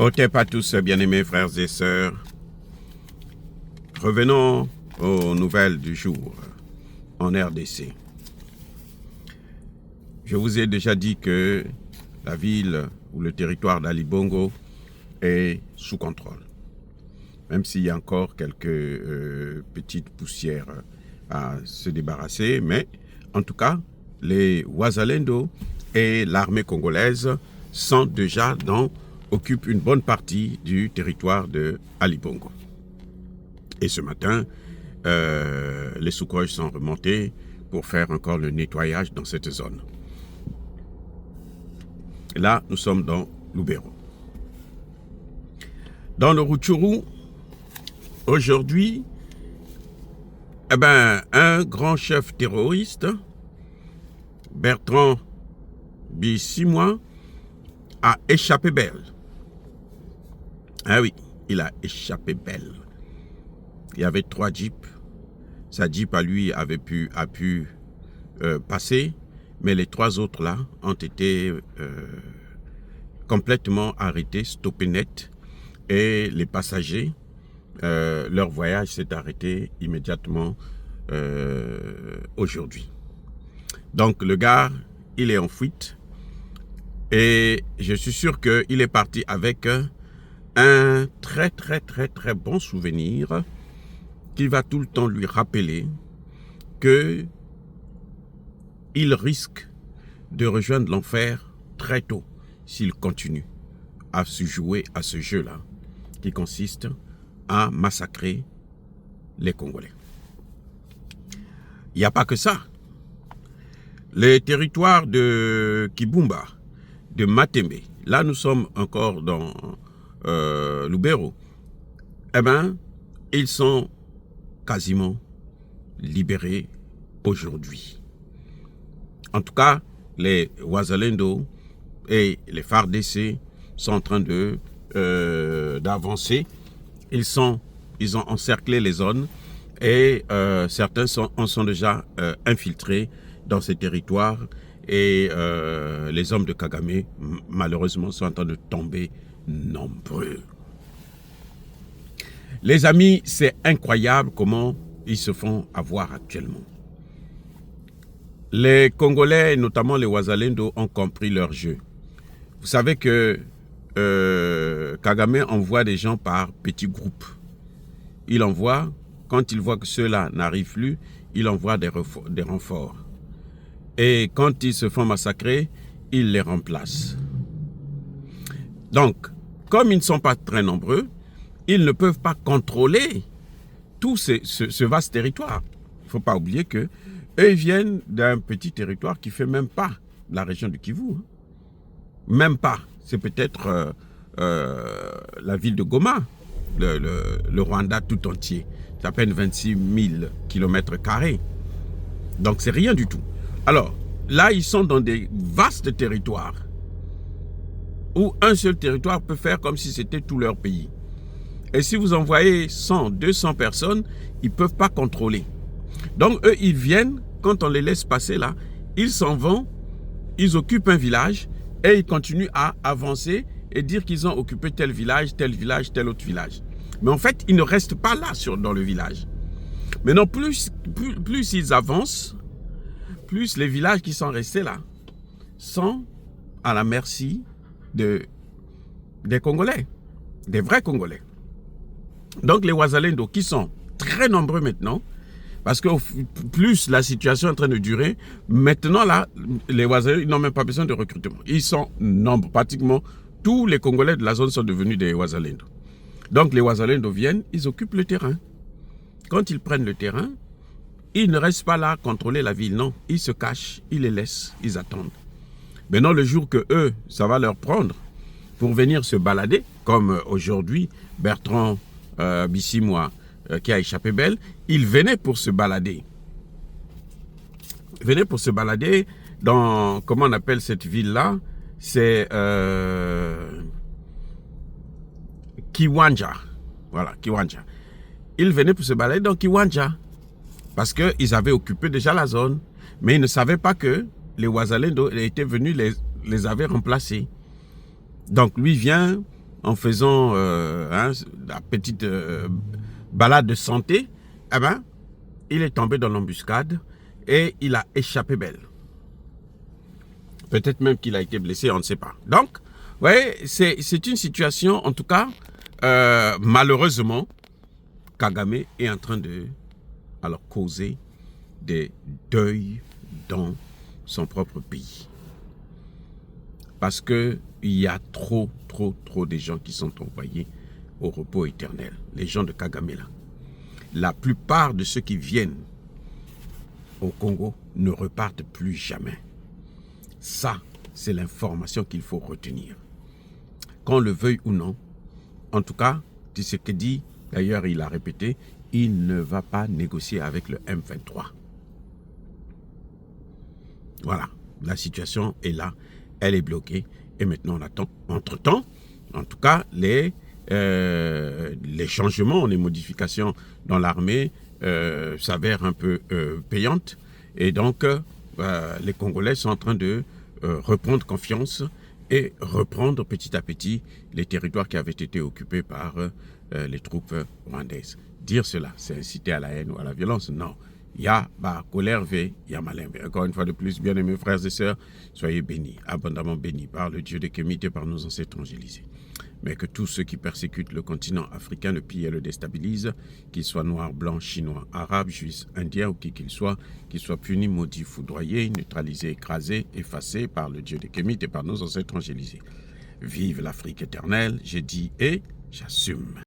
Otep à tous, bien-aimés frères et sœurs. Revenons aux nouvelles du jour en RDC. Je vous ai déjà dit que la ville ou le territoire d'Ali Bongo est sous contrôle. Même s'il y a encore quelques petites poussières à se débarrasser, mais en tout cas, les Wazalendo et l'armée congolaise sont déjà occupent une bonne partie du territoire de Ali Bongo. Et ce matin, les Sukhoi sont remontés pour faire encore le nettoyage dans cette zone. Et là, nous sommes dans Lubero. Dans le Rutshuru, aujourd'hui, un grand chef terroriste, Bertrand Bisimwa, a échappé belle. Ah oui, il a échappé belle. Il y avait 3 jeeps. Sa jeep à lui a pu passer, mais les 3 autres là ont été complètement arrêtés, stoppés net. Et les passagers, leur voyage s'est arrêté immédiatement aujourd'hui. Donc le gars, il est en fuite. Et je suis sûr qu'il est parti avec un très bon souvenir qui va tout le temps lui rappeler que il risque de rejoindre l'enfer très tôt s'il continue à se jouer à ce jeu-là qui consiste à massacrer les Congolais. Il n'y a pas que ça. Les territoires de Kibumba, de Matembe, là nous sommes encore dans Lubero, ils sont quasiment libérés aujourd'hui. En tout cas, les Wazalendo et les FARDC sont en train d'avancer. Ils ont encerclé les zones et certains sont déjà infiltrés dans ces territoires. Et les hommes de Kagame, malheureusement, sont en train de tomber nombreux. Les amis, c'est incroyable comment ils se font avoir actuellement. Les Congolais, notamment les Wazalendo, ont compris leur jeu. Vous savez que Kagame envoie des gens par petits groupes. Il envoie, quand il voit que ceux-là n'arrivent plus, il envoie des renforts. Et quand ils se font massacrer, ils les remplacent. Donc, comme ils ne sont pas très nombreux, ils ne peuvent pas contrôler tout ce vaste territoire. Il ne faut pas oublier qu'eux, ils viennent d'un petit territoire qui ne fait même pas la région du Kivu. Même pas. C'est peut-être la ville de Goma, le Rwanda tout entier. C'est à peine 26 000 km². Donc, c'est rien du tout. Alors, là, ils sont dans des vastes territoires où un seul territoire peut faire comme si c'était tout leur pays. Et si vous envoyez 100, 200 personnes, ils ne peuvent pas contrôler. Donc, eux, ils viennent, quand on les laisse passer là, ils s'en vont, ils occupent un village et ils continuent à avancer et dire qu'ils ont occupé tel village, tel autre village. Mais en fait, ils ne restent pas là dans le village. Maintenant, plus ils avancent, plus les villages qui sont restés là sont à la merci des Congolais, des vrais Congolais. Donc les Wazalendo qui sont très nombreux maintenant, parce que plus la situation est en train de durer, maintenant là, les Wazalendo n'ont même pas besoin de recrutement. Ils sont nombreux, pratiquement tous les Congolais de la zone sont devenus des Wazalendo. Donc les Wazalendo viennent, ils occupent le terrain. Quand ils prennent le terrain, ils ne restent pas là à contrôler la ville, non. Ils se cachent, ils les laissent, ils attendent. Maintenant, le jour que eux, ça va leur prendre pour venir se balader, comme aujourd'hui, Bertrand Bisimwa qui a échappé belle, il venait pour se balader. Il venait pour se balader dans, comment on appelle cette ville-là? C'est Kiwanja. Voilà, Kiwanja. Il venait pour se balader dans Kiwanja. Parce qu'ils avaient occupé déjà la zone. Mais ils ne savaient pas que les Wazalendo étaient venus, les avaient remplacés. Donc lui vient en faisant la petite balade de santé, eh ben, il est tombé dans l'embuscade et il a échappé belle. Peut-être même qu'il a été blessé, on ne sait pas. Donc, vous voyez, c'est une situation, en tout cas, malheureusement, Kagame est en train de causer des deuils dans son propre pays. Parce qu'il y a trop de gens qui sont envoyés au repos éternel. Les gens de Kagame là. La plupart de ceux qui viennent au Congo ne repartent plus jamais. Ça, c'est l'information qu'il faut retenir. Qu'on le veuille ou non, en tout cas, c'est ce que dit, d'ailleurs il a répété, il ne va pas négocier avec le M23. Voilà, la situation est là, elle est bloquée et maintenant on attend. Entre-temps, en tout cas, les changements, les modifications dans l'armée s'avèrent un peu payantes et donc les Congolais sont en train de reprendre confiance et reprendre petit à petit les territoires qui avaient été occupés par les troupes rwandaises. Dire cela, c'est inciter à la haine ou à la violence? Non. Il y a colère V, il y a malin V. Encore une fois de plus, bien-aimés frères et sœurs, soyez bénis, abondamment bénis par le Dieu de Kémite et par nos ancêtres angélisés. Mais que tous ceux qui persécutent le continent africain, le pillent et le déstabilisent, qu'ils soient noirs, blancs, chinois, arabes, juifs, indiens ou qui qu'ils soient punis, maudits, foudroyés, neutralisés, écrasés, effacés par le Dieu de Kémite et par nos ancêtres angélisés. Vive l'Afrique éternelle, j'ai dit et j'assume.